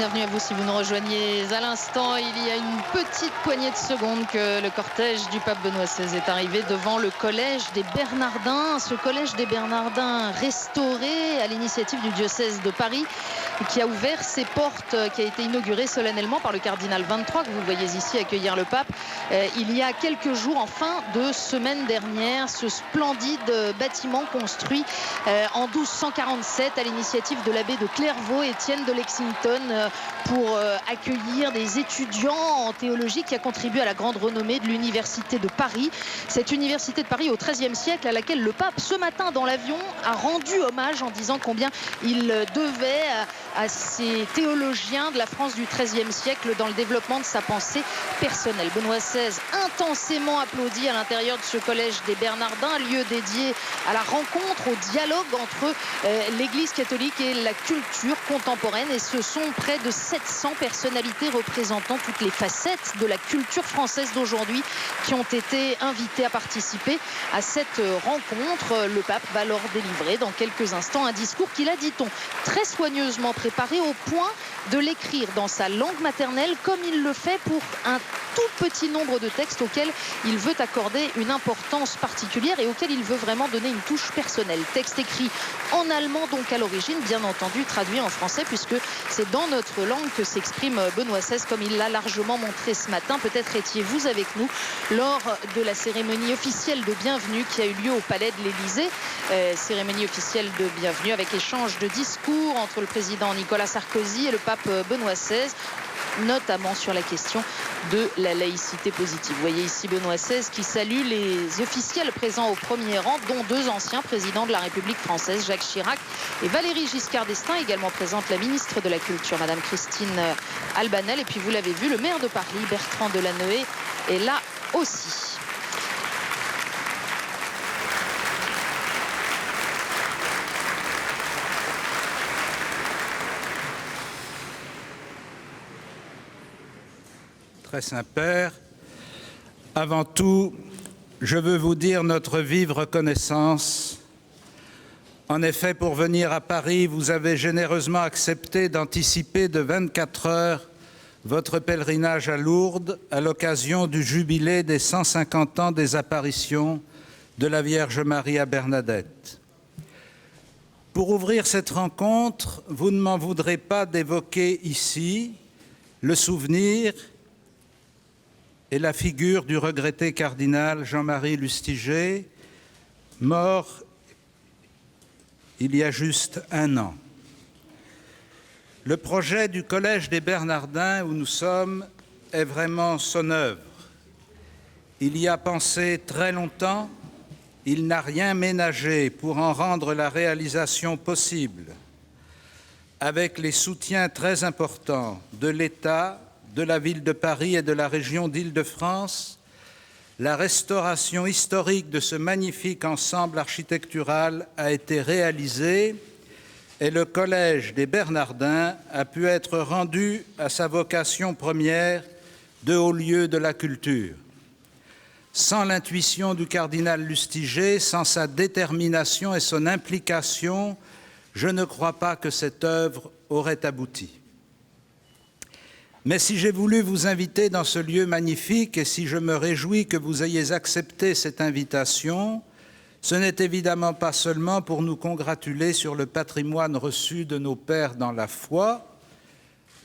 Bienvenue à vous si vous nous rejoignez à l'instant. Il y a une petite poignée de secondes que le cortège du pape Benoît XVI est arrivé devant le collège des Bernardins. Ce collège des Bernardins restauré à l'initiative du diocèse de Paris qui a ouvert ses portes, qui a été inauguré solennellement par le cardinal 23 que vous voyez ici accueillir le pape. Il y a quelques jours, en fin de semaine dernière, ce splendide bâtiment construit en 1247 à l'initiative de l'abbé de Clairvaux, Étienne de Lexington, pour accueillir des étudiants en théologie qui a contribué à la grande renommée de l'université de Paris. Cette université de Paris au XIIIe siècle à laquelle le pape ce matin dans l'avion a rendu hommage en disant combien il devait à ces théologiens de la France du XIIIe siècle dans le développement de sa pensée personnelle. Benoît XVI intensément applaudi à l'intérieur de ce collège des Bernardins, lieu dédié à la rencontre, au dialogue entre l'Église catholique et la culture contemporaine. Et ce sont près de 700 personnalités représentant toutes les facettes de la culture française d'aujourd'hui qui ont été invitées à participer à cette rencontre. Le pape va leur délivrer dans quelques instants un discours qu'il a, dit-on, très soigneusement préparé au point de l'écrire dans sa langue maternelle comme il le fait pour un tout petit nombre de textes auxquels il veut accorder une importance particulière et auxquels il veut vraiment donner une touche personnelle. Texte écrit en allemand donc à l'origine, bien entendu traduit en français puisque c'est dans notre langue que s'exprime Benoît XVI comme il l'a largement montré ce matin. Peut-être étiez-vous avec nous lors de la cérémonie officielle de bienvenue qui a eu lieu au Palais de l'Élysée. Cérémonie officielle de bienvenue avec échange de discours entre le président Nicolas Sarkozy et le pape Benoît XVI, notamment sur la question de la laïcité positive. Vous voyez ici Benoît XVI qui salue les officiels présents au premier rang, dont deux anciens présidents de la République française, Jacques Chirac et Valéry Giscard d'Estaing. Également présente la ministre de la Culture, Madame Christine Albanel. Et puis vous l'avez vu, le maire de Paris, Bertrand Delanoë, est là aussi. Très Saint-Père, avant tout, je veux vous dire notre vive reconnaissance. En effet, pour venir à Paris, vous avez généreusement accepté d'anticiper de 24 heures votre pèlerinage à Lourdes à l'occasion du jubilé des 150 ans des apparitions de la Vierge Marie à Bernadette. Pour ouvrir cette rencontre, vous ne m'en voudrez pas d'évoquer ici le souvenir et la figure du regretté cardinal Jean-Marie Lustiger, mort il y a juste un an. Le projet du Collège des Bernardins où nous sommes est vraiment son œuvre. Il y a pensé très longtemps, il n'a rien ménagé pour en rendre la réalisation possible, avec les soutiens très importants de l'État, de la ville de Paris et de la région d'Île-de-France. La restauration historique de ce magnifique ensemble architectural a été réalisée et le Collège des Bernardins a pu être rendu à sa vocation première de haut lieu de la culture. Sans l'intuition du cardinal Lustiger, sans sa détermination et son implication, je ne crois pas que cette œuvre aurait abouti. Mais si j'ai voulu vous inviter dans ce lieu magnifique et si je me réjouis que vous ayez accepté cette invitation, ce n'est évidemment pas seulement pour nous congratuler sur le patrimoine reçu de nos pères dans la foi.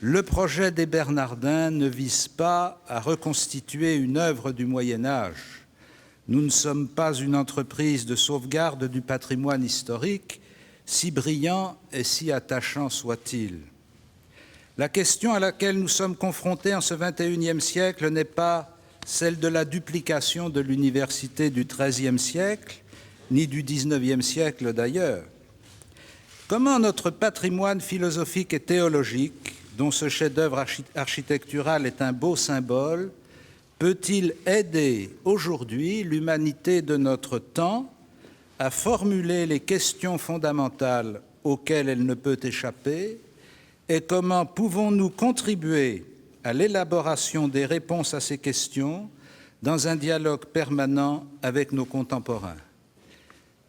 Le projet des Bernardins ne vise pas à reconstituer une œuvre du Moyen-Âge. Nous ne sommes pas une entreprise de sauvegarde du patrimoine historique, si brillant et si attachant soit-il. La question à laquelle nous sommes confrontés en ce XXIe siècle n'est pas celle de la duplication de l'université du XIIIe siècle, ni du XIXe siècle d'ailleurs. Comment notre patrimoine philosophique et théologique, dont ce chef-d'œuvre architectural est un beau symbole, peut-il aider aujourd'hui l'humanité de notre temps à formuler les questions fondamentales auxquelles elle ne peut échapper? Et comment pouvons-nous contribuer à l'élaboration des réponses à ces questions dans un dialogue permanent avec nos contemporains?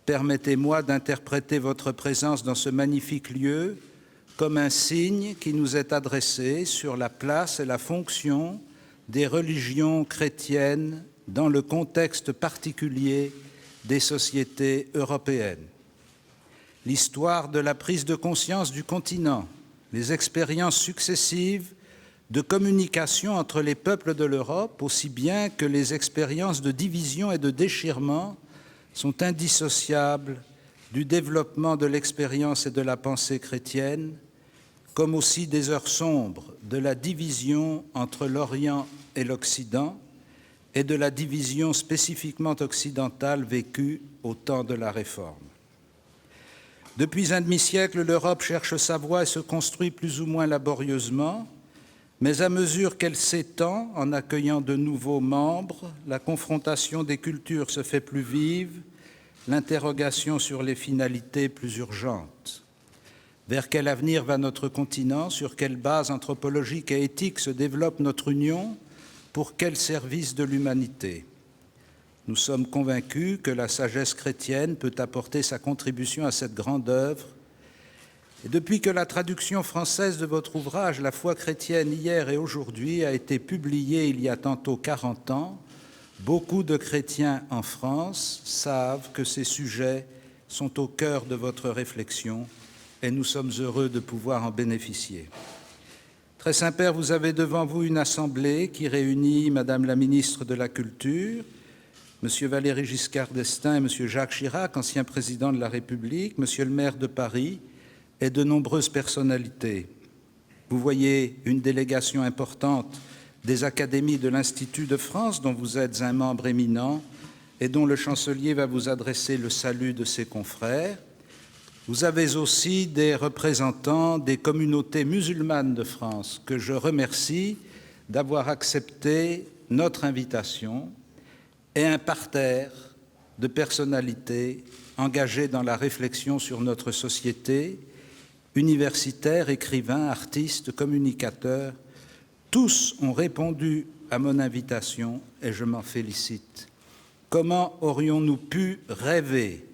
Permettez-moi d'interpréter votre présence dans ce magnifique lieu comme un signe qui nous est adressé sur la place et la fonction des religions chrétiennes dans le contexte particulier des sociétés européennes. L'histoire de la prise de conscience du continent, les expériences successives de communication entre les peuples de l'Europe, aussi bien que les expériences de division et de déchirement, sont indissociables du développement de l'expérience et de la pensée chrétienne, comme aussi des heures sombres de la division entre l'Orient et l'Occident et de la division spécifiquement occidentale vécue au temps de la Réforme. Depuis un demi-siècle, l'Europe cherche sa voie et se construit plus ou moins laborieusement, mais à mesure qu'elle s'étend en accueillant de nouveaux membres, la confrontation des cultures se fait plus vive, l'interrogation sur les finalités plus urgente. Vers quel avenir va notre continent? Sur quelle base anthropologique et éthique se développe notre union? Pour quel service de l'humanité? Nous sommes convaincus que la sagesse chrétienne peut apporter sa contribution à cette grande œuvre. Et depuis que la traduction française de votre ouvrage « La foi chrétienne hier et aujourd'hui » a été publiée il y a tantôt 40 ans, beaucoup de chrétiens en France savent que ces sujets sont au cœur de votre réflexion et nous sommes heureux de pouvoir en bénéficier. Très Saint-Père, vous avez devant vous une assemblée qui réunit Madame la ministre de la Culture, Monsieur Valéry Giscard d'Estaing et Monsieur Jacques Chirac, ancien président de la République, Monsieur le maire de Paris et de nombreuses personnalités. Vous voyez une délégation importante des académies de l'Institut de France, dont vous êtes un membre éminent et dont le chancelier va vous adresser le salut de ses confrères. Vous avez aussi des représentants des communautés musulmanes de France que je remercie d'avoir accepté notre invitation et un parterre de personnalités engagées dans la réflexion sur notre société, universitaires, écrivains, artistes, communicateurs. Tous ont répondu à mon invitation et je m'en félicite. Comment aurions-nous pu rêver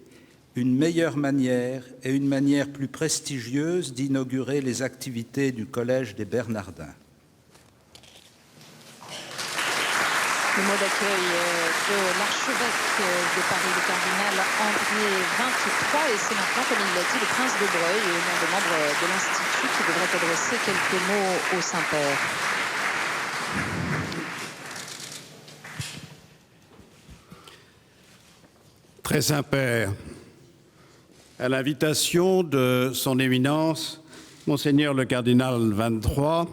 une meilleure manière et une manière plus prestigieuse d'inaugurer les activités du Collège des Bernardins? Le mot d'accueil de l'archevêque de Paris, le cardinal André XXIII, et c'est maintenant, comme il l'a dit, le prince de Breuil, au nom de membres de l'Institut, qui devrait adresser quelques mots au Saint-Père. Très Saint-Père, à l'invitation de son éminence, Monseigneur le cardinal XXIII,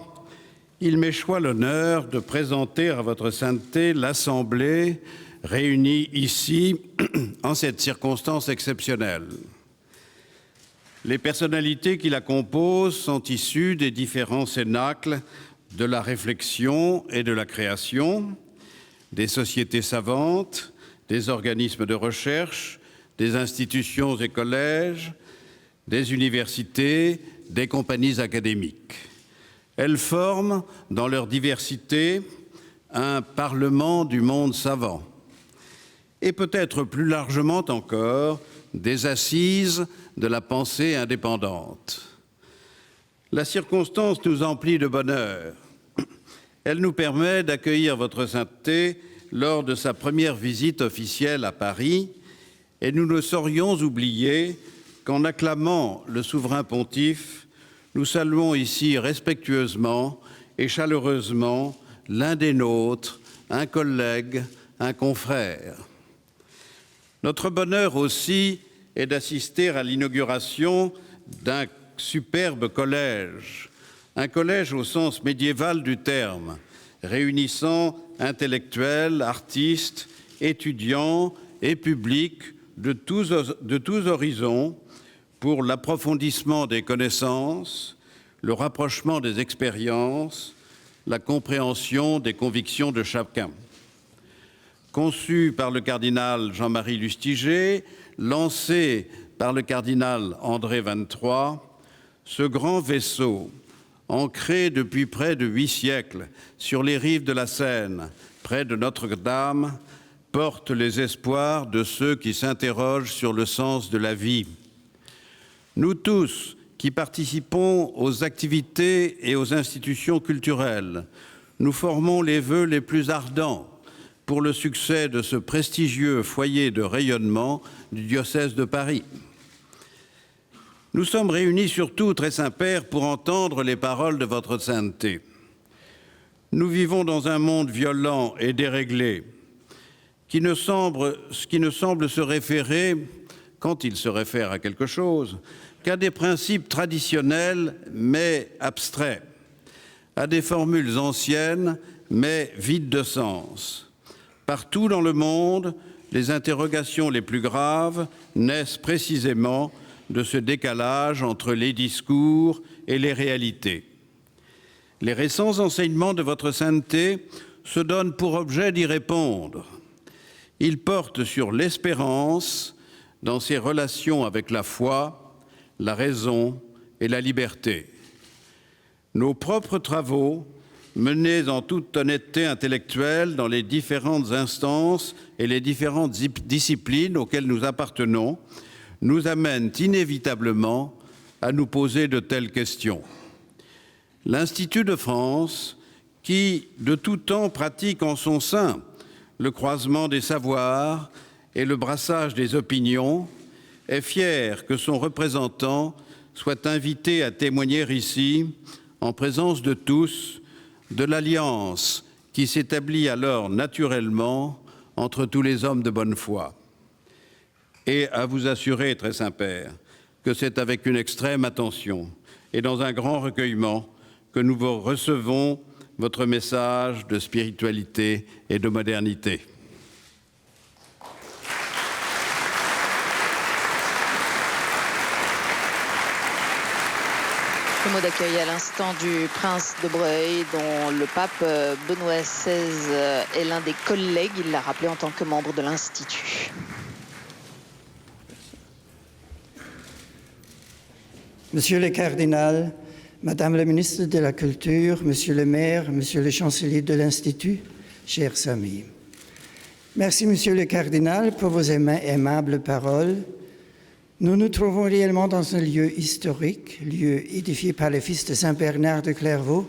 il m'échoit l'honneur de présenter à votre sainteté l'Assemblée réunie ici en cette circonstance exceptionnelle. Les personnalités qui la composent sont issues des différents cénacles de la réflexion et de la création, des sociétés savantes, des organismes de recherche, des institutions et collèges, des universités, des compagnies académiques. Elles forment, dans leur diversité, un parlement du monde savant et peut-être plus largement encore des assises de la pensée indépendante. La circonstance nous emplit de bonheur. Elle nous permet d'accueillir votre sainteté lors de sa première visite officielle à Paris et nous ne saurions oublier qu'en acclamant le souverain pontife, nous saluons ici respectueusement et chaleureusement l'un des nôtres, un collègue, un confrère. Notre bonheur aussi est d'assister à l'inauguration d'un superbe collège, un collège au sens médiéval du terme, réunissant intellectuels, artistes, étudiants et publics de tous horizons pour l'approfondissement des connaissances, le rapprochement des expériences, la compréhension des convictions de chacun. Conçu par le cardinal Jean-Marie Lustiger, lancé par le cardinal André XXIII, ce grand vaisseau, ancré depuis près de 8 siècles sur les rives de la Seine, près de Notre-Dame, porte les espoirs de ceux qui s'interrogent sur le sens de la vie. Nous tous qui participons aux activités et aux institutions culturelles, nous formons les vœux les plus ardents pour le succès de ce prestigieux foyer de rayonnement du diocèse de Paris. Nous sommes réunis surtout, très Saint-Père, pour entendre les paroles de votre sainteté. Nous vivons dans un monde violent et déréglé qui ne semble se référer, quand il se réfère à quelque chose, qu'à des principes traditionnels mais abstraits, à des formules anciennes mais vides de sens. Partout dans le monde, les interrogations les plus graves naissent précisément de ce décalage entre les discours et les réalités. Les récents enseignements de votre sainteté se donnent pour objet d'y répondre. Ils portent sur l'espérance dans ses relations avec la foi, la raison et la liberté. Nos propres travaux, menés en toute honnêteté intellectuelle dans les différentes instances et les différentes disciplines auxquelles nous appartenons, nous amènent inévitablement à nous poser de telles questions. L'Institut de France, qui de tout temps pratique en son sein le croisement des savoirs et le brassage des opinions, est fier que son représentant soit invité à témoigner ici, en présence de tous, de l'alliance qui s'établit alors naturellement entre tous les hommes de bonne foi. Et à vous assurer, très Saint-Père, que c'est avec une extrême attention et dans un grand recueillement que nous vous recevons votre message de spiritualité et de modernité. Le mot d'accueil à l'instant du prince de Breuil, dont le pape Benoît XVI est l'un des collègues. Il l'a rappelé en tant que membre de l'Institut. Monsieur le cardinal, Madame la ministre de la Culture, Monsieur le maire, Monsieur le chancelier de l'Institut, chers amis. Merci, Monsieur le cardinal, pour vos aimables paroles. Nous nous trouvons réellement dans un lieu historique, lieu édifié par les fils de Saint-Bernard de Clairvaux,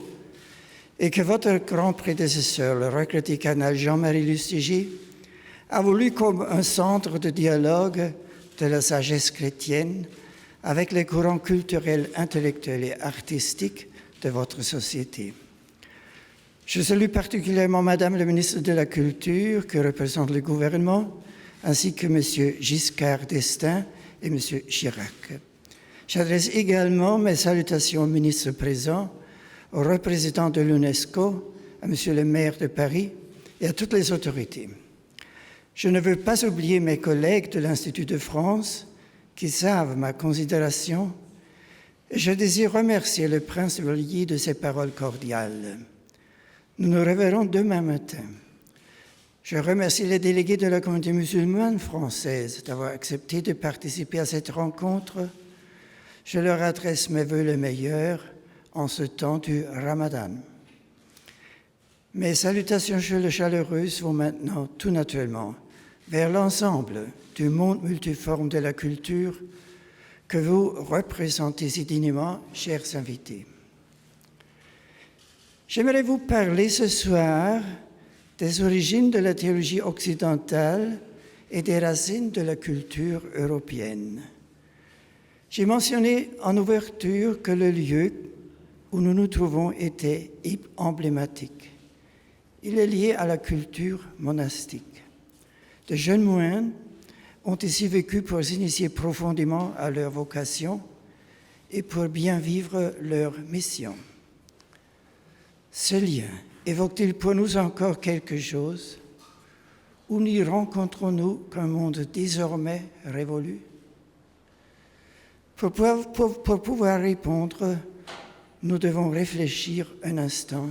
et que votre grand prédécesseur, le regretté cardinal Jean-Marie Lustiger, a voulu comme un centre de dialogue de la sagesse chrétienne avec les courants culturels, intellectuels et artistiques de votre société. Je salue particulièrement Madame la ministre de la Culture, qui représente le gouvernement, ainsi que Monsieur Giscard d'Estaing et Monsieur Chirac. J'adresse également mes salutations aux ministres présents, aux représentants de l'UNESCO, à Monsieur le maire de Paris et à toutes les autorités. Je ne veux pas oublier mes collègues de l'Institut de France, qui savent ma considération, et je désire remercier le prince Olivier de ses paroles cordiales. Nous nous reverrons demain matin. Je remercie les délégués de la communauté musulmane française d'avoir accepté de participer à cette rencontre. Je leur adresse mes vœux les meilleurs en ce temps du Ramadan. Mes salutations chaleureuses vont maintenant tout naturellement vers l'ensemble du monde multiforme de la culture que vous représentez si dignement, chers invités. J'aimerais vous parler ce soir des origines de la théologie occidentale et des racines de la culture européenne. J'ai mentionné en ouverture que le lieu où nous nous trouvons était emblématique. Il est lié à la culture monastique. De jeunes moines ont ici vécu pour s'initier profondément à leur vocation et pour bien vivre leur mission. Ce lien évoque-t-il pour nous encore quelque chose? Où n'y rencontrons-nous qu'un monde désormais révolu? Pour pouvoir répondre, nous devons réfléchir un instant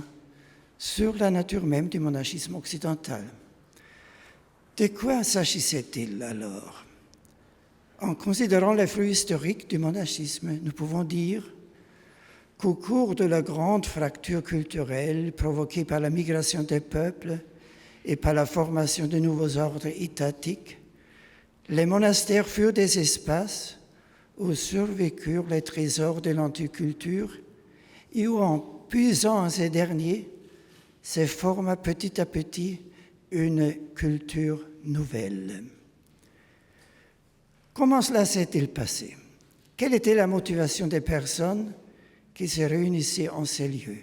sur la nature même du monachisme occidental. De quoi s'agissait-il alors? En considérant les fruits historiques du monachisme, nous pouvons dire qu'au cours de la grande fracture culturelle provoquée par la migration des peuples et par la formation de nouveaux ordres étatiques, les monastères furent des espaces où survécurent les trésors de l'anticulture et où, en puisant en ces derniers, se forma petit à petit une culture nouvelle. Comment cela s'est-il passé? Quelle était la motivation des personnes qui se réunissaient en ces lieux?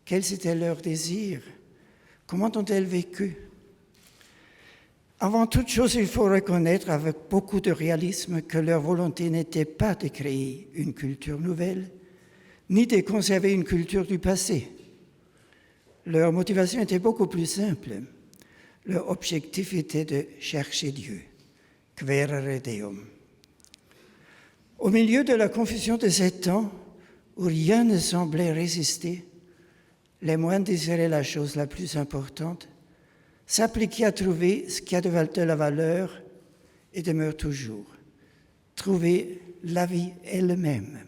Quels étaient leurs désirs? Comment ont-elles vécu? Avant toute chose, il faut reconnaître avec beaucoup de réalisme que leur volonté n'était pas de créer une culture nouvelle, ni de conserver une culture du passé. Leur motivation était beaucoup plus simple. Leur objectif était de chercher Dieu. Quaerere Deum. Au milieu de la confusion de ces temps, où rien ne semblait résister, les moines désiraient la chose la plus importante, s'appliquer à trouver ce qui a de la valeur et demeure toujours, trouver la vie elle-même.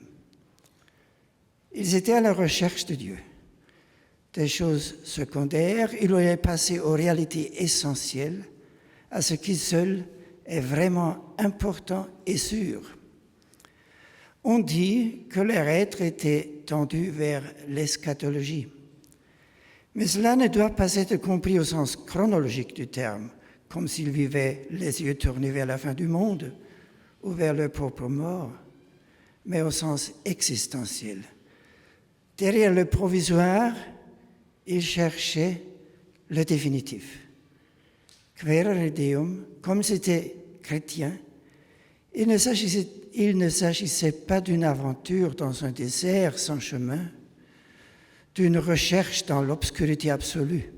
Ils étaient à la recherche de Dieu. Des choses secondaires, ils voulaient passer aux réalités essentielles, à ce qui seul est vraiment important et sûr. On dit que leur être était tendu vers l'eschatologie. Mais cela ne doit pas être compris au sens chronologique du terme, comme s'ils vivaient les yeux tournés vers la fin du monde ou vers leur propre mort, mais au sens existentiel. Derrière le provisoire, ils cherchaient le définitif. Quaerere Deum, comme c'était chrétien, il ne s'agissait pas d'une aventure dans un désert sans chemin, d'une recherche dans l'obscurité absolue.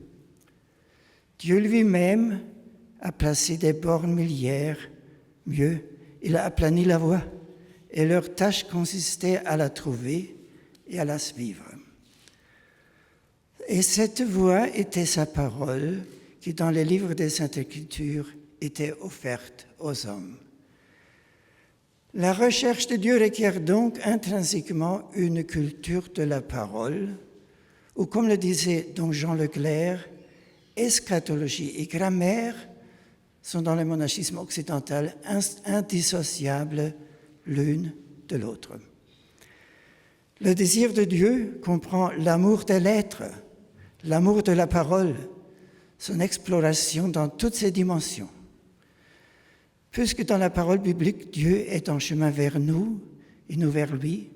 Dieu lui-même a placé des bornes milliaires, mieux, il a aplani la voie, et leur tâche consistait à la trouver et à la suivre. Et cette voie était sa parole, qui dans les livres des Saintes Écritures était offerte aux hommes. La recherche de Dieu requiert donc intrinsèquement une culture de la parole, ou comme le disait donc Jean Leclerc, eschatologie et grammaire sont dans le monachisme occidental indissociables l'une de l'autre. Le désir de Dieu comprend l'amour de l'être, l'amour de la parole, son exploration dans toutes ses dimensions. Puisque dans la parole biblique, Dieu est en chemin vers nous et nous vers lui,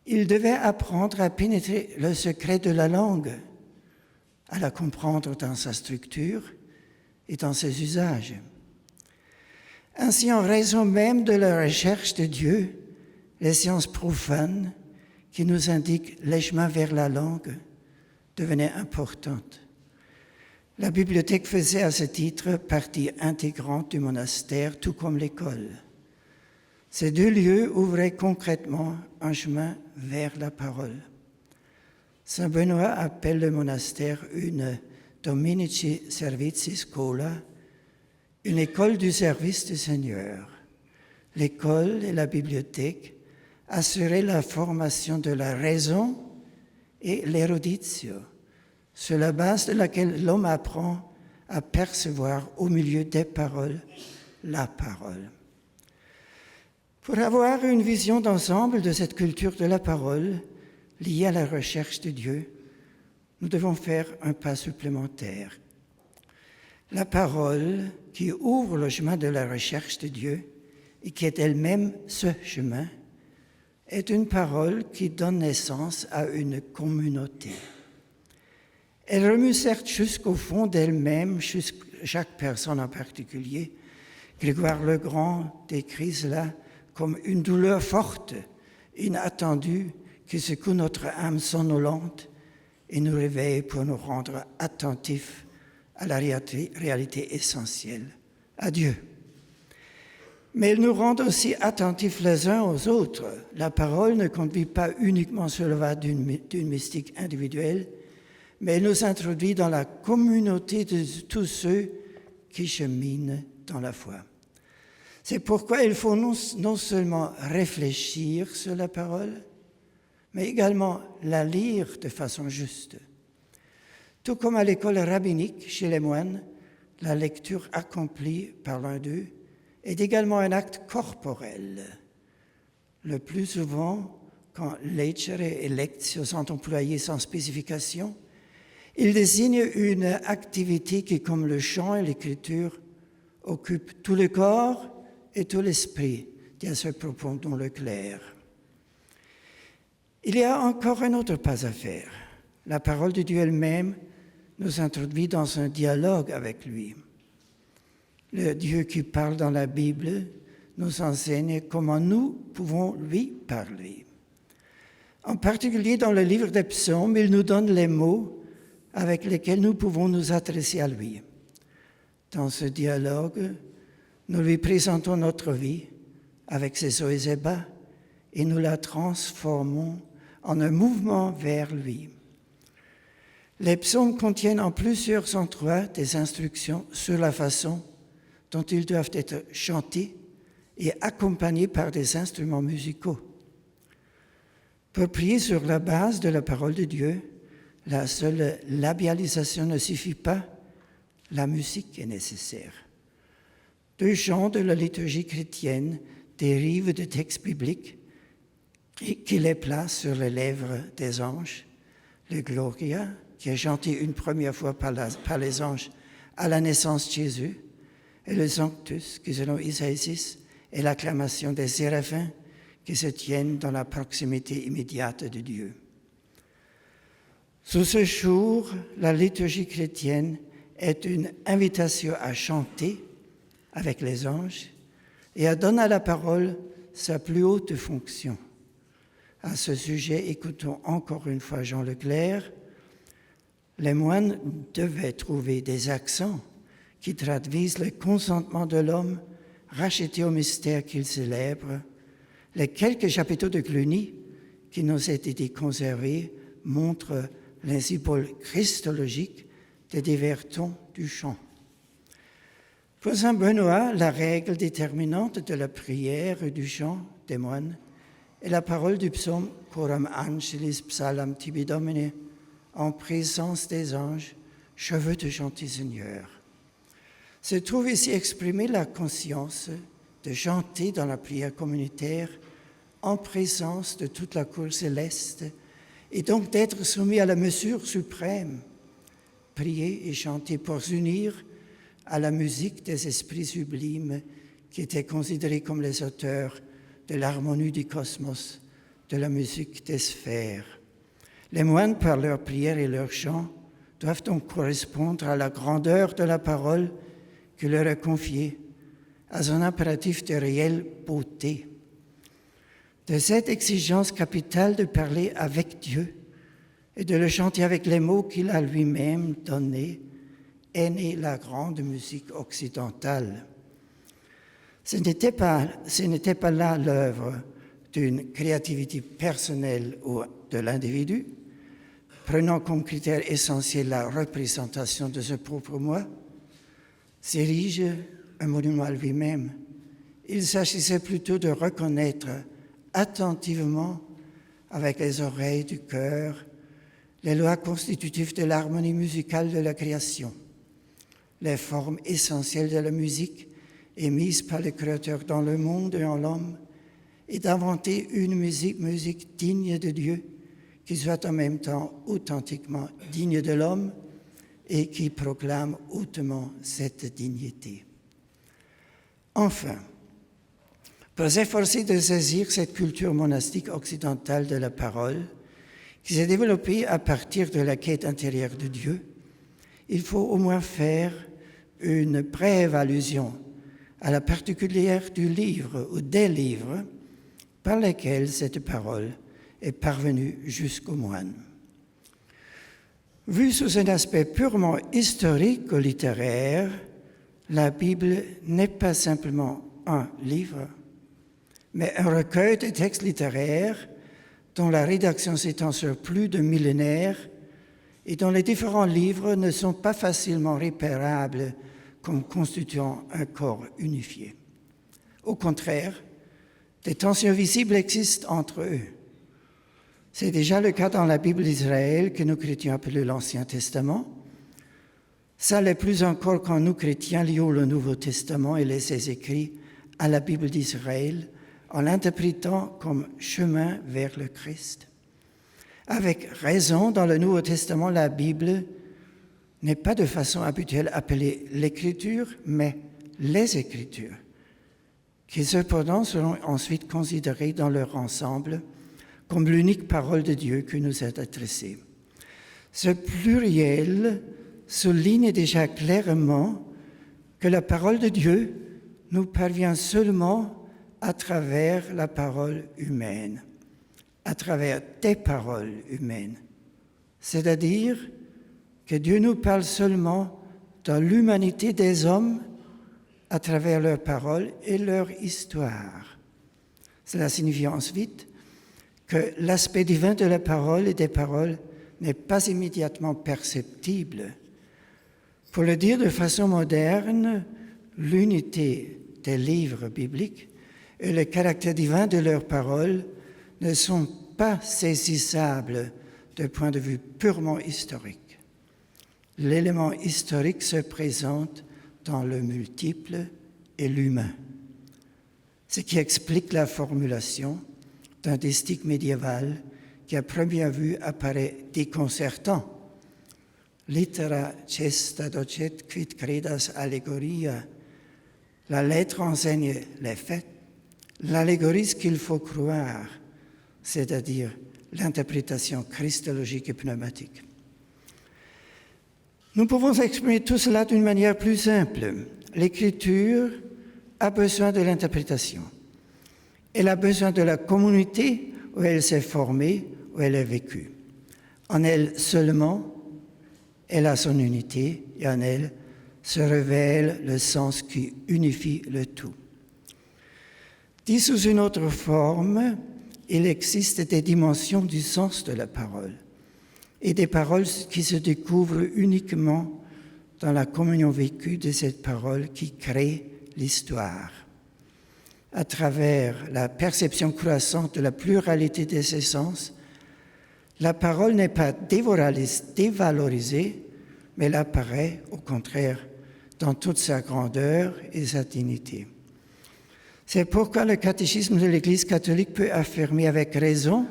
il devait apprendre à pénétrer le secret de la langue, à la comprendre dans sa structure et dans ses usages. Ainsi, en raison même de la recherche de Dieu, les sciences profanes qui nous indiquent les chemins vers la langue devenaient importantes. La bibliothèque faisait à ce titre partie intégrante du monastère, tout comme l'école. Ces deux lieux ouvraient concrètement un chemin vers la parole. Saint Benoît appelle le monastère une Dominici Servitii Schola, une école du service du Seigneur. L'école et la bibliothèque assuraient la formation de la raison et l'éruditio, sur la base de laquelle l'homme apprend à percevoir au milieu des paroles la parole. Pour avoir une vision d'ensemble de cette culture de la parole liée à la recherche de Dieu, nous devons faire un pas supplémentaire. La parole qui ouvre le chemin de la recherche de Dieu et qui est elle-même ce chemin est une parole qui donne naissance à une communauté. Elle remue certes jusqu'au fond d'elle-même, chaque personne en particulier. Grégoire le Grand décrit cela comme une douleur forte, inattendue, qui secoue notre âme somnolente et nous réveille pour nous rendre attentifs à la réalité essentielle, à Dieu. Mais elle nous rend aussi attentifs les uns aux autres. La parole ne conduit pas uniquement sur le va d'une mystique individuelle, mais elle nous introduit dans la communauté de tous ceux qui cheminent dans la foi. C'est pourquoi il faut non seulement réfléchir sur la parole, mais également la lire de façon juste. Tout comme à l'école rabbinique, chez les moines, la lecture accomplie par l'un d'eux est également un acte corporel, Le plus souvent, quand legere et lectio sont employés sans spécification, ils désignent une activité qui, comme le chant et l'écriture, occupe tout le corps et tout l'esprit, dit à ce propos Don Leclerc. Il y a encore un autre pas à faire. La parole de Dieu elle-même nous introduit dans un dialogue avec lui. Le Dieu qui parle dans la Bible nous enseigne comment nous pouvons lui parler. En particulier dans le livre des psaumes, il nous donne les mots avec lesquels nous pouvons nous adresser à lui. Dans ce dialogue, nous lui présentons notre vie avec ses hauts et ses bas et nous la transformons en un mouvement vers lui. Les psaumes contiennent en plusieurs endroits des instructions sur la façon dont ils doivent être chantés et accompagnés par des instruments musicaux. Pour prier sur la base de la parole de Dieu, la seule labialisation ne suffit pas, la musique est nécessaire. 2 chants de la liturgie chrétienne dérivent de textes bibliques qui les placent sur les lèvres des anges. Le Gloria, qui est chanté une première fois par les anges à la naissance de Jésus, et le Sanctus, qui selon Isaïe 6, est l'acclamation des séraphins qui se tiennent dans la proximité immédiate de Dieu. Sous ce jour, la liturgie chrétienne est une invitation à chanter avec les anges et à donner à la parole sa plus haute fonction. À ce sujet, écoutons encore une fois Jean Leclerc. Les moines devaient trouver des accents qui traduisent le consentement de l'homme racheté au mystère qu'il célèbre. Les quelques chapiteaux de Cluny qui nous ont été conservés montrent les symboles christologiques des divers tons du chant. Pour saint Benoît, la règle déterminante de la prière et du chant des moines est la parole du psaume « Coram angelis psalam tibi Domine » en présence des anges, je veux te chanter Seigneur. Se trouve ici exprimée la conscience de chanter dans la prière communautaire en présence de toute la cour céleste et donc d'être soumis à la mesure suprême, prier et chanter pour s'unir à la musique des esprits sublimes qui étaient considérés comme les auteurs de l'harmonie du cosmos, de la musique des sphères. Les moines, par leur prière et leur chant, doivent donc correspondre à la grandeur de la parole qui leur est confiée, à son impératif de réelle beauté. De cette exigence capitale de parler avec Dieu et de le chanter avec les mots qu'il a lui-même donnés, est née la grande musique occidentale. Ce n'était pas là l'œuvre d'une créativité personnelle ou de l'individu, prenant comme critère essentiel la représentation de ce propre moi, s'érige un monument à lui-même. Il s'agissait plutôt de reconnaître attentivement, avec les oreilles du cœur, les lois constitutives de l'harmonie musicale de la création, les formes essentielles de la musique émises par le Créateur dans le monde et en l'homme, et d'inventer une musique digne de Dieu, qui soit en même temps authentiquement digne de l'homme et qui proclame hautement cette dignité. Enfin, pour s'efforcer de saisir cette culture monastique occidentale de la parole, qui s'est développée à partir de la quête intérieure de Dieu, il faut au moins faire une brève allusion à la particulière du livre ou des livres par lesquels cette parole est parvenue jusqu'aux moines. Vue sous un aspect purement historique ou littéraire, la Bible n'est pas simplement un livre, mais un recueil de textes littéraires dont la rédaction s'étend sur plus de millénaires et dont les différents livres ne sont pas facilement repérables comme constituant un corps unifié. Au contraire, des tensions visibles existent entre eux. C'est déjà le cas dans la Bible d'Israël que nous chrétiens appelons l'Ancien Testament. Ça l'est plus encore quand nous chrétiens lions le Nouveau Testament et les ses écrits à la Bible d'Israël en l'interprétant comme chemin vers le Christ. Avec raison, dans le Nouveau Testament, la Bible n'est pas de façon habituelle appelée l'Écriture, mais les Écritures, qui cependant seront ensuite considérées dans leur ensemble comme l'unique parole de Dieu qui nous est adressée. Ce pluriel souligne déjà clairement que la parole de Dieu nous parvient seulement à travers la parole humaine, à travers des paroles humaines. C'est-à-dire que Dieu nous parle seulement dans l'humanité des hommes à travers leurs paroles et leur histoire. Cela signifie ensuite que l'aspect divin de la parole et des paroles n'est pas immédiatement perceptible. Pour le dire de façon moderne, l'unité des livres bibliques et le caractère divin de leurs paroles ne sont pas saisissables d'un point de vue purement historique. L'élément historique se présente dans le multiple et l'humain, ce qui explique la formulation d'un distique médiéval qui à première vue apparaît déconcertant. Littera cesta docet quid credas allegoria. La lettre enseigne les faits, l'allégorie ce qu'il faut croire, c'est-à-dire l'interprétation christologique et pneumatique. Nous pouvons exprimer tout cela d'une manière plus simple. L'Écriture a besoin de l'interprétation. Elle a besoin de la communauté où elle s'est formée, où elle a vécu. En elle seulement, elle a son unité et en elle se révèle le sens qui unifie le tout. Dit sous une autre forme, il existe des dimensions du sens de la parole et des paroles qui se découvrent uniquement dans la communion vécue de cette parole qui crée l'histoire. À travers la perception croissante de la pluralité de ses sens, la parole n'est pas dévalorisée, mais elle apparaît au contraire dans toute sa grandeur et sa dignité. C'est pourquoi le catéchisme de l'Église catholique peut affirmer avec raison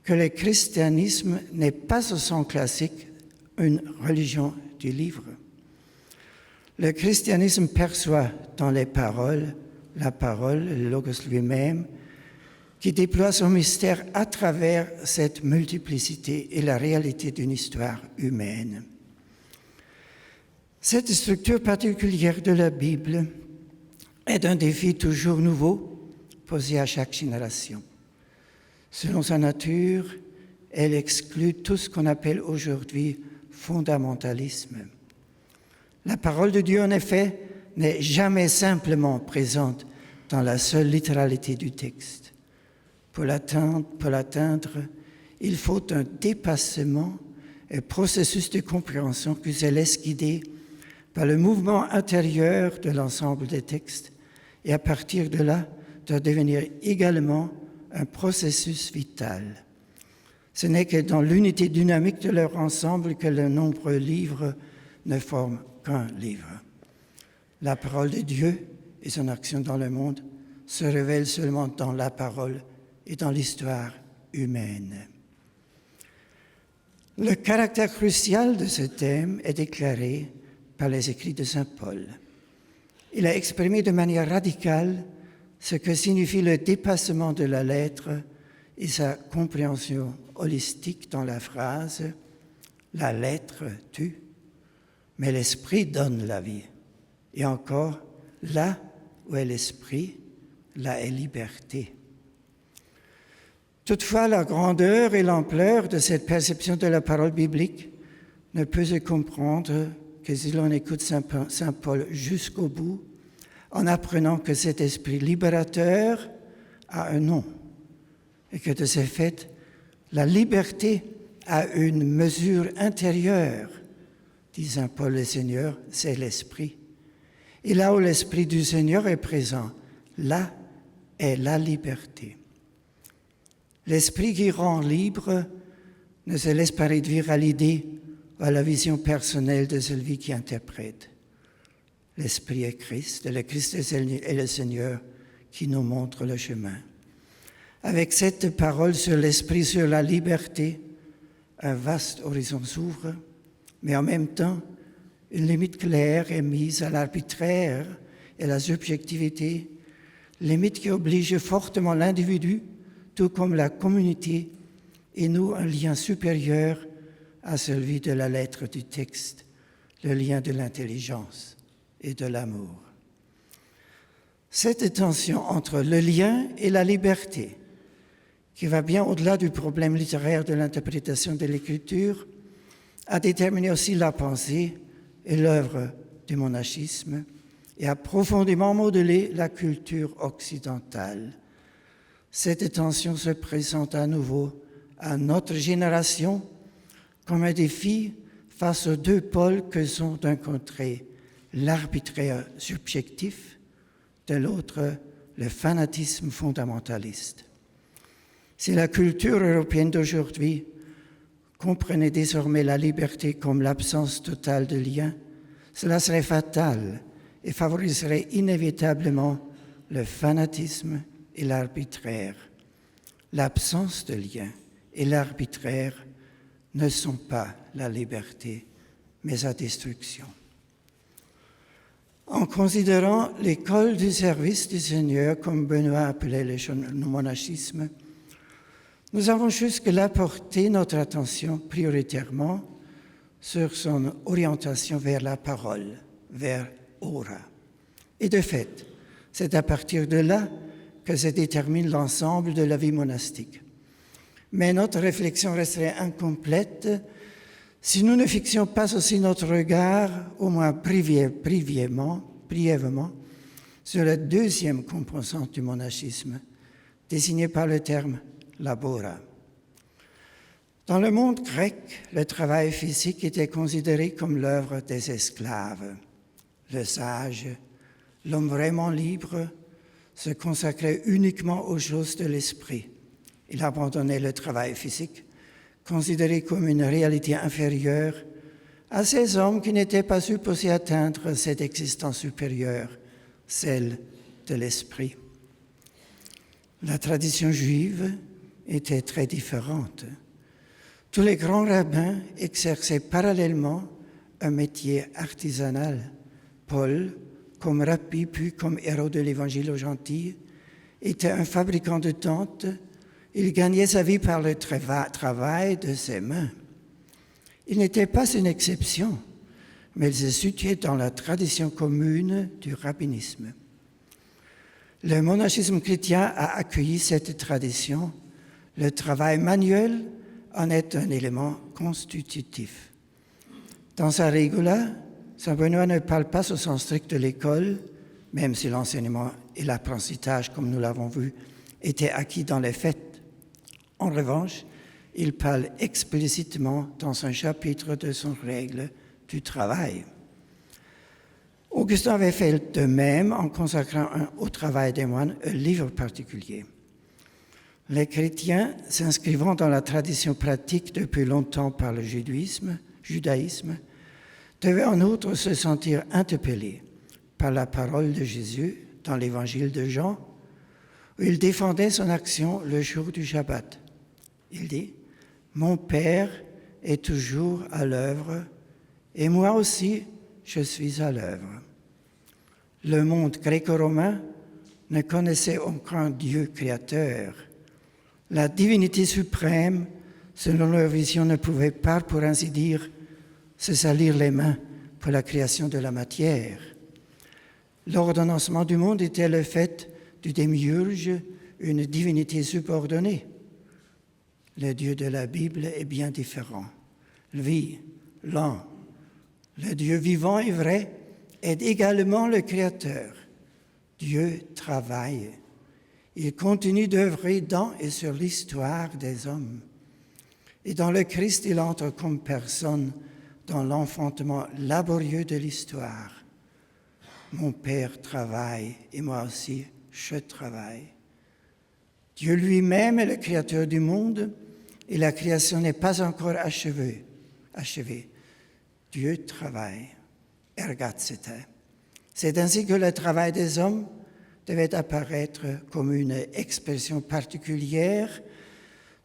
que le christianisme n'est pas au sens classique une religion du livre. Le christianisme perçoit dans les paroles la parole, le logos lui-même, qui déploie son mystère à travers cette multiplicité et la réalité d'une histoire humaine. Cette structure particulière de la Bible est un défi toujours nouveau posé à chaque génération. Selon sa nature, elle exclut tout ce qu'on appelle aujourd'hui fondamentalisme. La parole de Dieu, en effet, n'est jamais simplement présente dans la seule littéralité du texte. Pour l'atteindre, il faut un dépassement, un processus de compréhension qui se laisse guider par le mouvement intérieur de l'ensemble des textes et à partir de là, doit devenir également un processus vital. Ce n'est que dans l'unité dynamique de leur ensemble que de nombreux livres ne forment qu'un livre. La parole de Dieu et son action dans le monde se révèlent seulement dans la parole et dans l'histoire humaine. Le caractère crucial de ce thème est déclaré par les écrits de saint Paul. Il a exprimé de manière radicale ce que signifie le dépassement de la lettre et sa compréhension holistique dans la phrase « La lettre tue, mais l'esprit donne la vie ». Et encore, là où est l'esprit, là est liberté. Toutefois, la grandeur et l'ampleur de cette perception de la parole biblique ne peut se comprendre que si l'on écoute saint Paul jusqu'au bout, en apprenant que cet esprit libérateur a un nom et que de ce fait, la liberté a une mesure intérieure. Dit saint Paul, le Seigneur, c'est l'esprit. Et là où l'esprit du Seigneur est présent, là est la liberté. L'esprit qui rend libre ne se laisse pas réduire à l'idée ou à la vision personnelle de celui qui interprète. L'esprit est Christ, et le Christ est le Seigneur qui nous montre le chemin. Avec cette parole sur l'esprit, sur la liberté, un vaste horizon s'ouvre, mais en même temps, une limite claire est mise à l'arbitraire et à la subjectivité, limite qui oblige fortement l'individu, tout comme la communauté, et noue un lien supérieur à celui de la lettre du texte, le lien de l'intelligence et de l'amour. Cette tension entre le lien et la liberté, qui va bien au-delà du problème littéraire de l'interprétation de l'écriture, a déterminé aussi la pensée et l'œuvre du monachisme et a profondément modelé la culture occidentale. Cette tension se présente à nouveau à notre génération comme un défi face aux deux pôles que sont d'un côté l'arbitraire subjectif, de l'autre le fanatisme fondamentaliste. Si la culture européenne d'aujourd'hui comprenait désormais la liberté comme l'absence totale de lien, cela serait fatal et favoriserait inévitablement le fanatisme et l'arbitraire. L'absence de lien et l'arbitraire ne sont pas la liberté, mais sa destruction. En considérant l'école du service du Seigneur, comme Benoît appelait le monachisme, nous avons jusque-là porté notre attention prioritairement sur son orientation vers la parole, vers ora. Et de fait, c'est à partir de là que se détermine l'ensemble de la vie monastique. Mais notre réflexion resterait incomplète si nous ne fixions pas aussi notre regard, au moins brièvement, sur la deuxième composante du monachisme, désignée par le terme labora. Dans le monde grec, le travail physique était considéré comme l'œuvre des esclaves. Le sage, l'homme vraiment libre, se consacrait uniquement aux choses de l'esprit. Il abandonnait le travail physique, considéré comme une réalité inférieure, à ces hommes qui n'étaient pas supposés atteindre cette existence supérieure, celle de l'esprit. La tradition juive était très différente. Tous les grands rabbins exerçaient parallèlement un métier artisanal. Paul, comme rabbi puis comme héros de l'Évangile aux gentils, était un fabricant de tentes. Il gagnait sa vie par le travail de ses mains. Il n'était pas une exception, mais il se situait dans la tradition commune du rabbinisme. Le monachisme chrétien a accueilli cette tradition. Le travail manuel en est un élément constitutif. Dans sa Regula, Saint Benoît ne parle pas au sens strict de l'école, même si l'enseignement et l'apprentissage, comme nous l'avons vu, étaient acquis dans les faits. En revanche, il parle explicitement dans un chapitre de son règle du travail. Augustin avait fait de même en consacrant au travail des moines un livre particulier. Les chrétiens, s'inscrivant dans la tradition pratique depuis longtemps par le judaïsme, devaient en outre se sentir interpellés par la parole de Jésus dans l'évangile de Jean, où il défendait son action le jour du Shabbat. Il dit « Mon Père est toujours à l'œuvre, et moi aussi je suis à l'œuvre. » Le monde gréco-romain ne connaissait aucun Dieu créateur. La divinité suprême, selon leur vision, ne pouvait pas, pour ainsi dire, se salir les mains pour la création de la matière. L'ordonnancement du monde était le fait du démiurge, une divinité subordonnée. Le Dieu de la Bible est bien différent. Lui, l'un, le Dieu vivant et vrai, est également le Créateur. Dieu travaille. Il continue d'œuvrer dans et sur l'histoire des hommes. Et dans le Christ, il entre comme personne dans l'enfantement laborieux de l'histoire. Mon Père travaille et moi aussi, je travaille. Dieu lui-même est le Créateur du monde et la création n'est pas encore achevée. Dieu travaille. Ergatsete. C'est ainsi que le travail des hommes, devait apparaître comme une expression particulière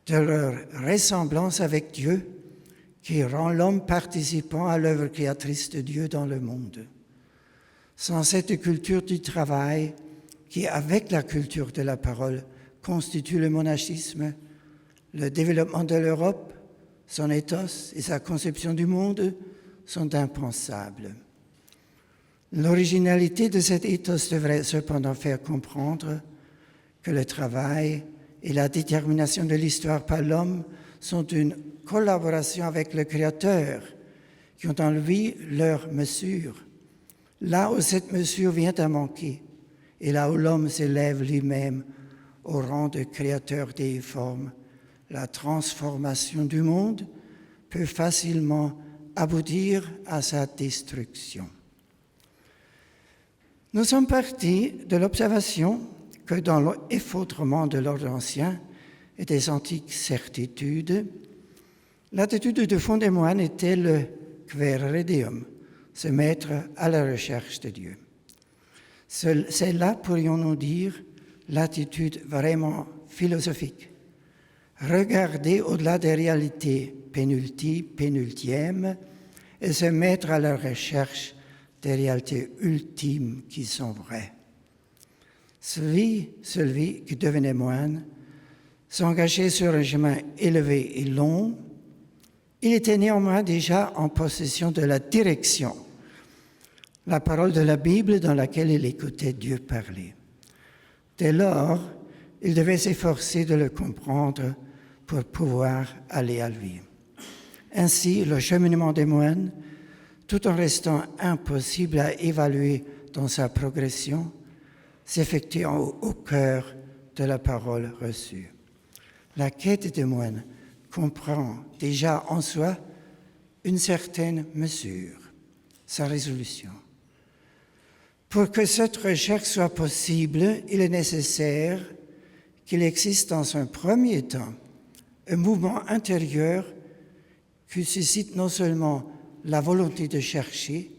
de leur ressemblance avec Dieu qui rend l'homme participant à l'œuvre créatrice de Dieu dans le monde. Sans cette culture du travail qui, avec la culture de la parole, constitue le monachisme, le développement de l'Europe, son ethos et sa conception du monde sont impensables. L'originalité de cet ethos devrait cependant faire comprendre que le travail et la détermination de l'histoire par l'homme sont une collaboration avec le Créateur, qui ont en lui leur mesure. Là où cette mesure vient à manquer, et là où l'homme s'élève lui-même au rang de créateur déiforme, la transformation du monde peut facilement aboutir à sa destruction. Nous sommes partis de l'observation que dans l'effondrement de l'ordre ancien et des antiques certitudes, l'attitude de fond des moines était le quaerere Deum, se mettre à la recherche de Dieu. C'est là, pourrions-nous dire, l'attitude vraiment philosophique. Regarder au-delà des réalités pénultièmes et se mettre à la recherche des réalités ultimes qui sont vraies. Celui qui devenait moine s'engageait sur un chemin élevé et long. Il était néanmoins déjà en possession de la direction, la parole de la Bible dans laquelle il écoutait Dieu parler. Dès lors, il devait s'efforcer de le comprendre pour pouvoir aller à lui. Ainsi, le cheminement des moines, tout en restant impossible à évaluer dans sa progression, s'effectue au cœur de la parole reçue. La quête des moines comprend déjà en soi une certaine mesure, sa résolution. Pour que cette recherche soit possible, il est nécessaire qu'il existe dans un premier temps un mouvement intérieur qui suscite non seulement la volonté de chercher,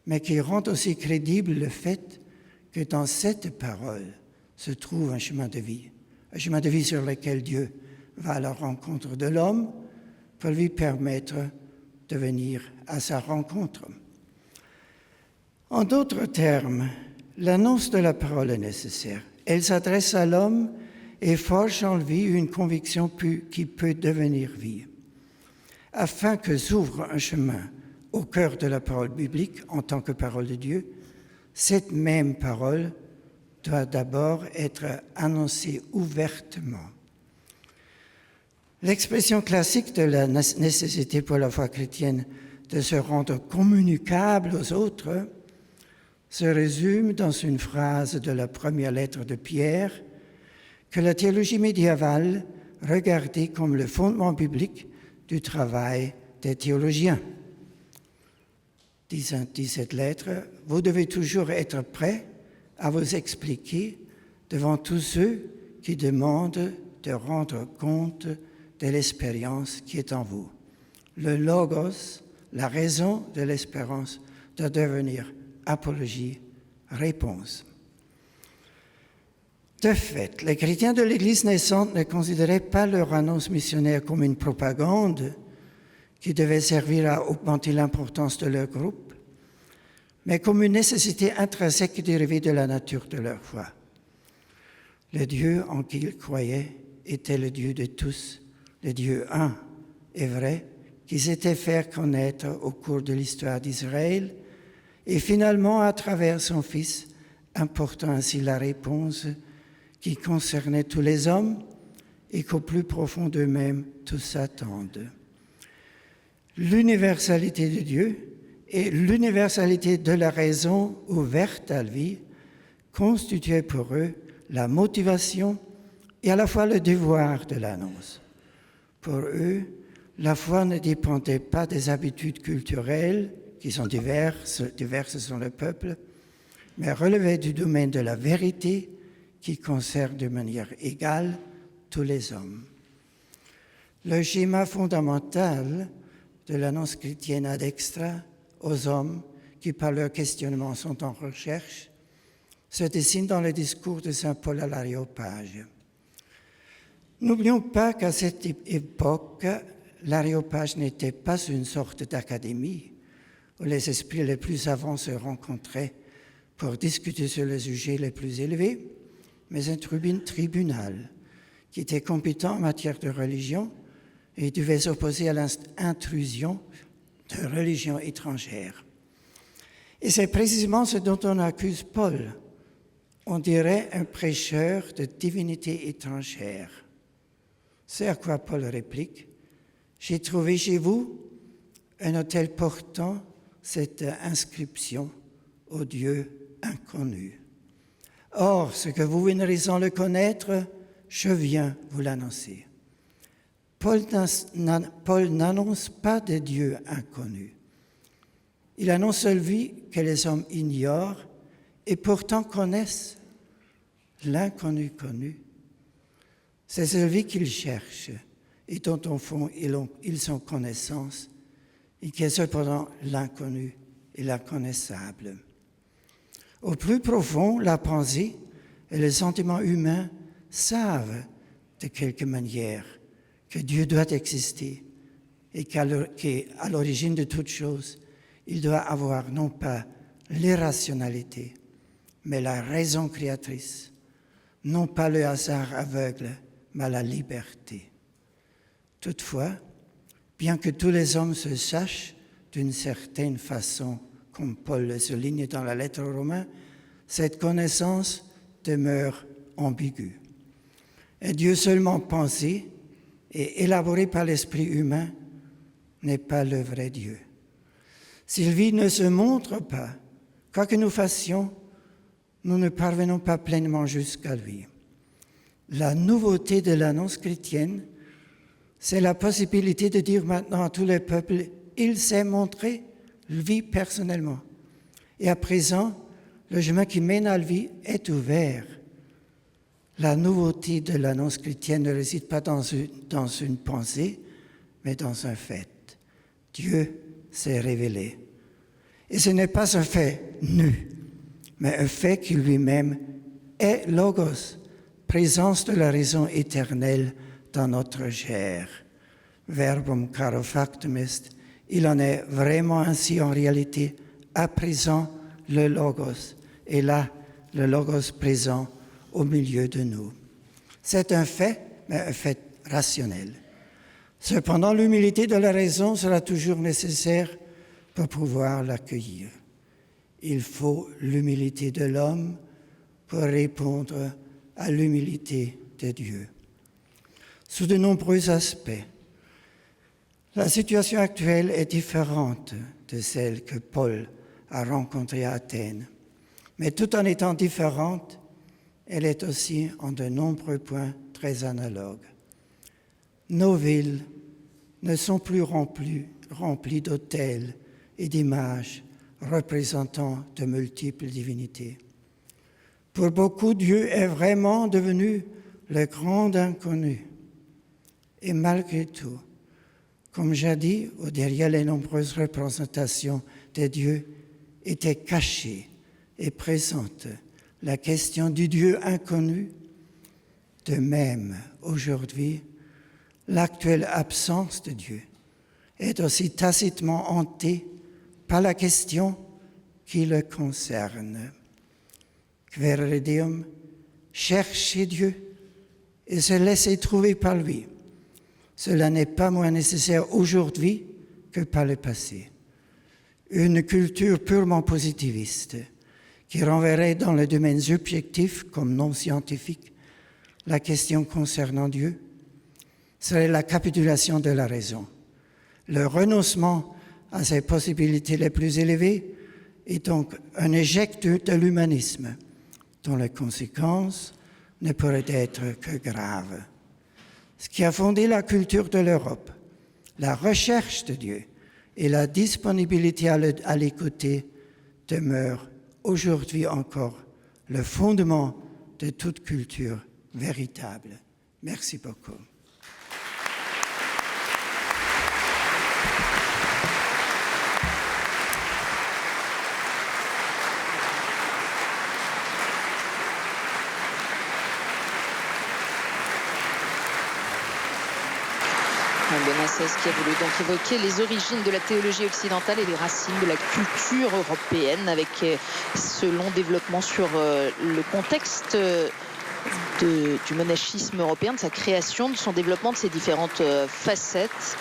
mais qui rend aussi crédible le fait que dans cette parole se trouve un chemin de vie sur lequel Dieu va à la rencontre de l'homme pour lui permettre de venir à sa rencontre. En d'autres termes, l'annonce de la parole est nécessaire. Elle s'adresse à l'homme et forge en lui une conviction qui peut devenir vie. Afin que s'ouvre un chemin au cœur de la parole biblique en tant que parole de Dieu, cette même parole doit d'abord être annoncée ouvertement. L'expression classique de la nécessité pour la foi chrétienne de se rendre communicable aux autres se résume dans une phrase de la première lettre de Pierre que la théologie médiévale regardait comme le fondement biblique du travail des théologiens. Dit cette lettre, vous devez toujours être prêts à vous expliquer devant tous ceux qui demandent de rendre compte de l'espérance qui est en vous. Le logos, la raison de l'espérance, doit devenir apologie, réponse. De fait, les chrétiens de l'Église naissante ne considéraient pas leur annonce missionnaire comme une propagande qui devait servir à augmenter l'importance de leur groupe, mais comme une nécessité intrinsèque dérivée de la nature de leur foi. Le Dieu en qui ils croyaient était le Dieu de tous, le Dieu un et vrai, qui s'était fait connaître au cours de l'histoire d'Israël et finalement à travers son Fils, apportant ainsi la réponse qui concernait tous les hommes et qu'au plus profond d'eux-mêmes, tous s'attendent. L'universalité de Dieu et l'universalité de la raison ouverte à lui constituaient pour eux la motivation et à la fois le devoir de l'annonce. Pour eux, la foi ne dépendait pas des habitudes culturelles qui sont diverses dans le peuple, mais relevait du domaine de la vérité qui concerne de manière égale tous les hommes. Le schéma fondamental de l'annonce chrétienne ad extra aux hommes qui, par leur questionnement, sont en recherche, se dessine dans le discours de saint Paul à l'Aréopage. N'oublions pas qu'à cette époque, l'Aréopage n'était pas une sorte d'académie où les esprits les plus savants se rencontraient pour discuter sur les sujets les plus élevés, mais un tribunal qui était compétent en matière de religion et devait s'opposer à l'intrusion de religions étrangères. Et c'est précisément ce dont on accuse Paul. On dirait un prêcheur de divinité étrangère. C'est à quoi Paul réplique: « J'ai trouvé chez vous un autel portant cette inscription au Dieu inconnu. Or, ce que vous venez sans le connaître, je viens vous l'annoncer. » Paul n'annonce pas de Dieu inconnu. Il annonce celui que les hommes ignorent et pourtant connaissent, l'inconnu connu. C'est celui qu'ils cherchent et dont au fond ils ont connaissance, et qui est cependant l'inconnu et l'inconnaissable. Au plus profond, la pensée et les sentiments humains savent de quelque manière que Dieu doit exister et qu'à l'origine de toute chose, il doit avoir non pas l'irrationalité, mais la raison créatrice, non pas le hasard aveugle, mais la liberté. Toutefois, bien que tous les hommes se sachent d'une certaine façon, comme Paul le souligne dans la lettre aux Romains, cette connaissance demeure ambiguë. Et Dieu seulement pensé et élaboré par l'esprit humain n'est pas le vrai Dieu. S'il ne se montre pas, quoi que nous fassions, nous ne parvenons pas pleinement jusqu'à lui. La nouveauté de l'annonce chrétienne, c'est la possibilité de dire maintenant à tous les peuples, il s'est montré, lui personnellement. Et à présent, le chemin qui mène à lui est ouvert. La nouveauté de l'annonce chrétienne ne réside pas dans une pensée, mais dans un fait. Dieu s'est révélé. Et ce n'est pas un fait nu, mais un fait qui lui-même est Logos, présence de la raison éternelle dans notre chair. Verbum caro factum est, il en est vraiment ainsi en réalité, à présent le Logos, et là, le Logos présent au milieu de nous. C'est un fait, mais un fait rationnel. Cependant, l'humilité de la raison sera toujours nécessaire pour pouvoir l'accueillir. Il faut l'humilité de l'homme pour répondre à l'humilité de Dieu. Sous de nombreux aspects, la situation actuelle est différente de celle que Paul a rencontrée à Athènes. Mais tout en étant différente, elle est aussi en de nombreux points très analogues. Nos villes ne sont plus remplies d'autels et d'images représentant de multiples divinités. Pour beaucoup, Dieu est vraiment devenu le grand inconnu. Et malgré tout, comme jadis, derrière les nombreuses représentations de Dieu, était cachée et présente la question du Dieu inconnu. De même, aujourd'hui, l'actuelle absence de Dieu est aussi tacitement hantée par la question qui le concerne. Quaere Deum, chercher Dieu et se laisser trouver par lui. Cela n'est pas moins nécessaire aujourd'hui que par le passé. Une culture purement positiviste qui renverrait dans le domaine subjectif comme non scientifique la question concernant Dieu serait la capitulation de la raison. Le renoncement à ses possibilités les plus élevées est donc un échec de l'humanisme dont les conséquences ne pourraient être que graves. Ce qui a fondé la culture de l'Europe, la recherche de Dieu et la disponibilité à l'écouter demeurent aujourd'hui encore le fondement de toute culture véritable. Merci beaucoup. Benoît XVI qui a voulu donc évoquer les origines de la théologie occidentale et les racines de la culture européenne avec ce long développement sur le contexte du monachisme européen, de sa création, de son développement, de ses différentes facettes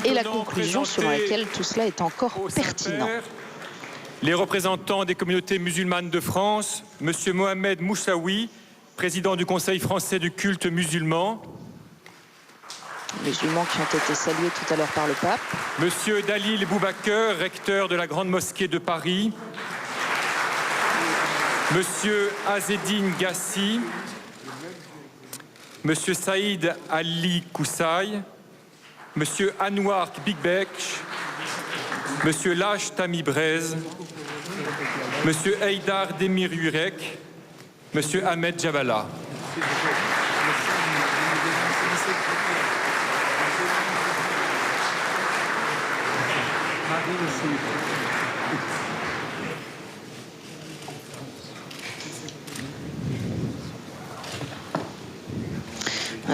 et la conclusion selon laquelle tout cela est encore pertinent. Les représentants des communautés musulmanes de France, M. Mohamed Moussaoui, président du Conseil français du culte musulman. Musulmans qui ont été salués tout à l'heure par le pape. M. Dalil Boubaker, recteur de la Grande Mosquée de Paris. M. Azzedine Gassi. M. Saïd Ali Koussaï. M. Anwar Bigbek. M. Lach Tamibrez. M. Haïdar Demir Urek. M. Ahmed Jabala.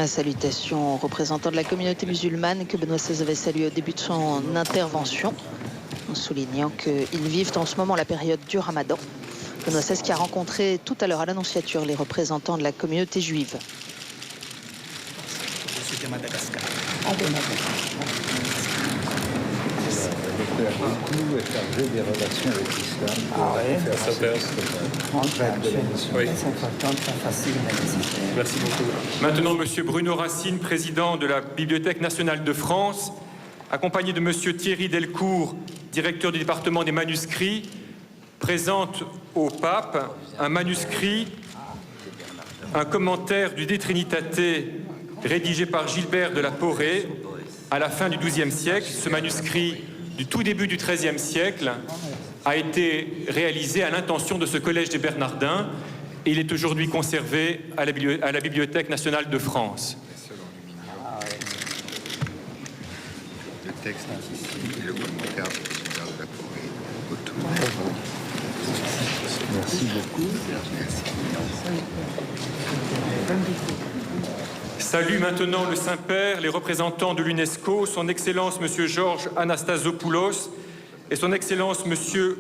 Salutations aux représentants de la communauté musulmane que Benoît XVI avait salué au début de son intervention, en soulignant qu'ils vivent en ce moment la période du Ramadan. Benoît XVI qui a rencontré tout à l'heure à l'Annonciature les représentants de la communauté juive. Le père beaucoup est chargé des relations avec l'islam. Merci beaucoup. Maintenant, M. Bruno Racine, président de la Bibliothèque nationale de France, accompagné de M. Thierry Delcourt, directeur du département des manuscrits, présente au pape un manuscrit, un commentaire du De Trinitate rédigé par Gilbert de la Porrée à la fin du XIIe siècle. Ce manuscrit du tout début du XIIIe siècle a été réalisé à l'intention de ce collège des Bernardins et il est aujourd'hui conservé à la Bibliothèque nationale de France. Le texte ici et le commentaire de Gilbert de la Porrée autour. Merci beaucoup. Salue maintenant le Saint-Père, les représentants de l'UNESCO, son Excellence M. Georges Anastasopoulos et son Excellence M.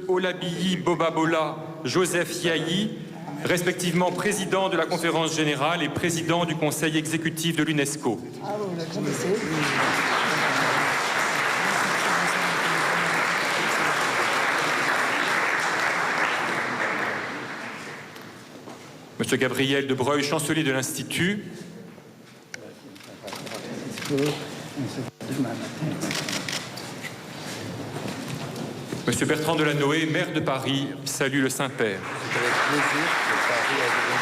Olabiyi Bobabola Joseph Yahi, respectivement président de la Conférence Générale et président du Conseil exécutif de l'UNESCO. M. Gabriel de Breuil, chancelier de l'Institut. Monsieur Bertrand Delanoë, maire de Paris, salue le Saint-Père. C'est avec plaisir que Paris a donné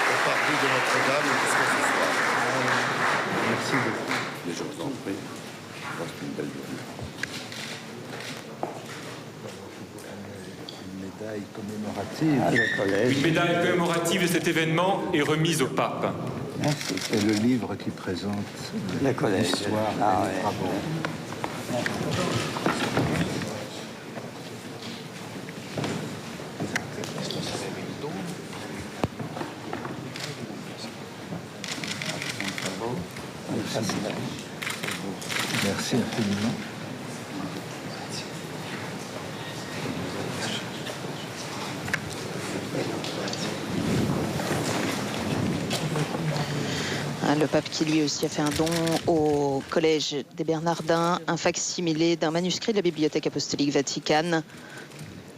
au parvis de Notre-Dame jusqu'à ce soir. Merci beaucoup. Mais je vous en prie. Je pense que c'est une belle journée. Une médaille commémorative. Une médaille commémorative de cet événement est remise au pape. C'est le livre qui présente l'histoire et les travaux. Merci infiniment. Le pape qui lui aussi a fait un don au Collège des Bernardins, un fac-similé d'un manuscrit de la Bibliothèque apostolique vaticane,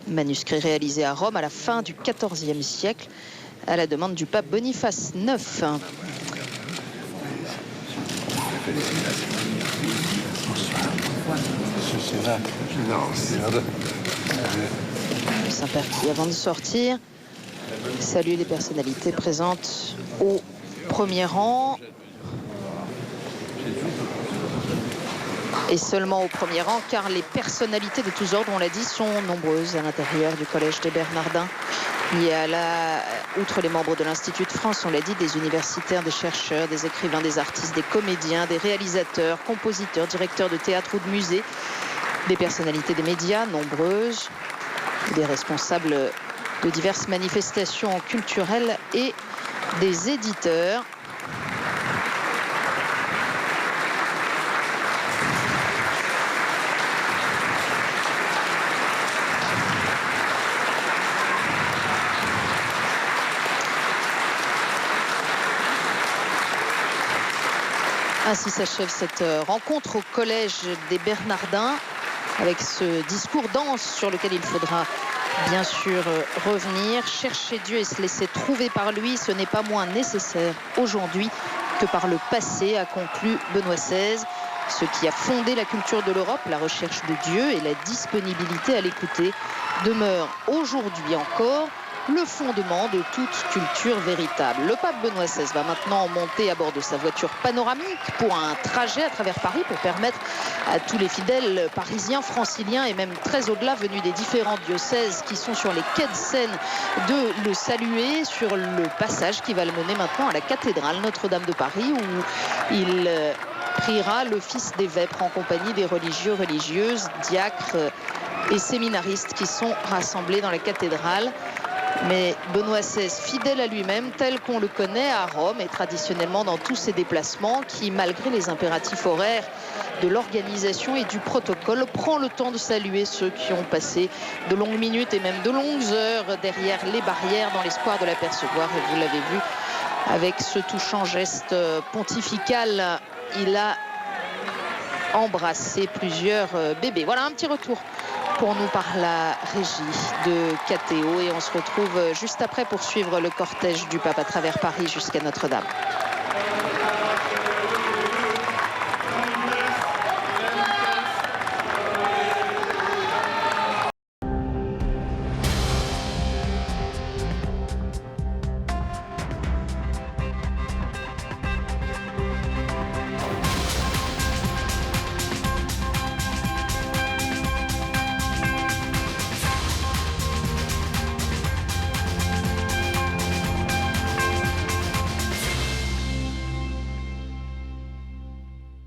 manuscrit réalisé à Rome à la fin du XIVe siècle à la demande du pape Boniface IX. Le Saint-Père qui, avant de sortir, salue les personnalités présentes au premier rang. Et seulement au premier rang, car les personnalités de tous ordres, on l'a dit, sont nombreuses à l'intérieur du Collège des Bernardins. Il y a là, outre les membres de l'Institut de France, on l'a dit, des universitaires, des chercheurs, des écrivains, des artistes, des comédiens, des réalisateurs, compositeurs, directeurs de théâtre ou de musée, des personnalités des médias, nombreuses, des responsables de diverses manifestations culturelles et des éditeurs. Ainsi s'achève cette rencontre au collège des Bernardins avec ce discours dense sur lequel il faudra bien sûr revenir. Chercher Dieu et se laisser trouver par lui, ce n'est pas moins nécessaire aujourd'hui que par le passé, a conclu Benoît XVI. Ce qui a fondé la culture de l'Europe, la recherche de Dieu et la disponibilité à l'écouter, demeure aujourd'hui encore le fondement de toute culture véritable. Le pape Benoît XVI va maintenant monter à bord de sa voiture panoramique pour un trajet à travers Paris pour permettre à tous les fidèles parisiens, franciliens et même très au-delà venus des différents diocèses qui sont sur les quais de Seine de le saluer sur le passage qui va le mener maintenant à la cathédrale Notre-Dame de Paris où il priera l'office des vêpres en compagnie des religieux, religieuses, diacres et séminaristes qui sont rassemblés dans la cathédrale. Mais Benoît XVI, fidèle à lui-même, tel qu'on le connaît à Rome et traditionnellement dans tous ses déplacements, qui, malgré les impératifs horaires de l'organisation et du protocole, prend le temps de saluer ceux qui ont passé de longues minutes et même de longues heures derrière les barrières dans l'espoir de l'apercevoir. Et vous l'avez vu, avec ce touchant geste pontifical, il a embrassé plusieurs bébés. Voilà un petit retour pour nous par la régie de KTO et on se retrouve juste après pour suivre le cortège du pape à travers Paris jusqu'à Notre-Dame.